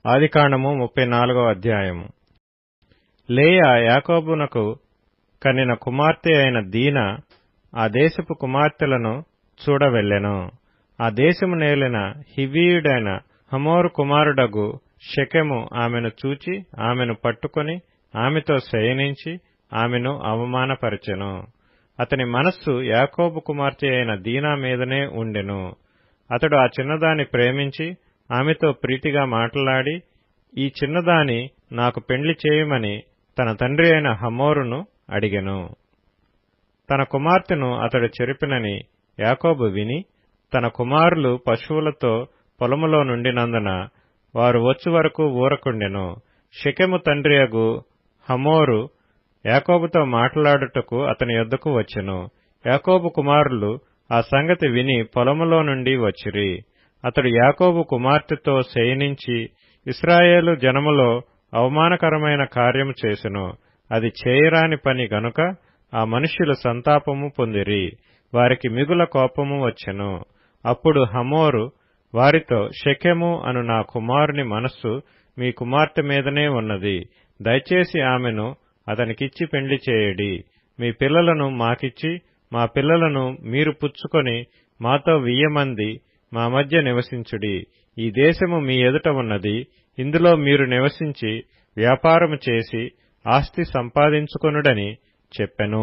ఆదికాండము 34వ అధ్యాయము. లేయా యాకోబునకు కనిన కుమార్తె అయిన దీనా ఆ దేశపు కుమార్తెలను చూడవెళ్ళెను. ఆ దేశము నేలిన హివ్వీయుడైన హమోరు కుమారుడగు షెకెము ఆమెను చూచి ఆమెను పట్టుకొని ఆమెతో శయనించి ఆమెను అవమానపరచెను. అతని మనస్సు యాకోబు కుమార్తె అయిన దీనా మీదనే ఉండెను. అతడు ఆ చిన్నదాన్ని ప్రేమించి ఆమెతో ప్రీతిగా మాట్లాడి, ఈ చిన్నదాని నాకు పెండ్లి చేయమని తన తండ్రి అయిన హమోరును అడిగెను. తన కుమార్తెను అతడు చెరిపినని యాకోబు విని, తన కుమారులు పశువులతో పొలములో నుండినందున వారు వచ్చు వరకు ఊరకుండెను. షెకెము తండ్రియగు హమోరు యాకోబుతో మాట్లాడుటకు అతని యొద్దకు వచ్చెను. యాకోబు కుమారులు ఆ సంగతి విని పొలములో నుండి వచ్చిరి. అతడు యాకోబు కుమార్తెతో శయనించి ఇశ్రాయేలు జనములో అవమానకరమైన కార్యము చేసెను. అది చేయరాని పని గనుక ఆ మనుష్యులు సంతాపము పొందిరి. వారికి మిగుల కోపము వచ్చెను. అప్పుడు హమోరు వారితో, షెకెము అను నా కుమారుని మనస్సు మీ కుమార్తె మీదనే ఉన్నది. దయచేసి ఆమెను అతనికిచ్చి పెండ్లి చేయడి. మీ పిల్లలను మాకిచ్చి మా పిల్లలను మీరు పుచ్చుకొని మాతో 1000 మంది మా మధ్య నివసించుడి. ఈ దేశము మీ ఎదుట ఉన్నది. ఇందులో మీరు నివసించి వ్యాపారము చేసి ఆస్తి సంపాదించుకొనుడని చెప్పెను.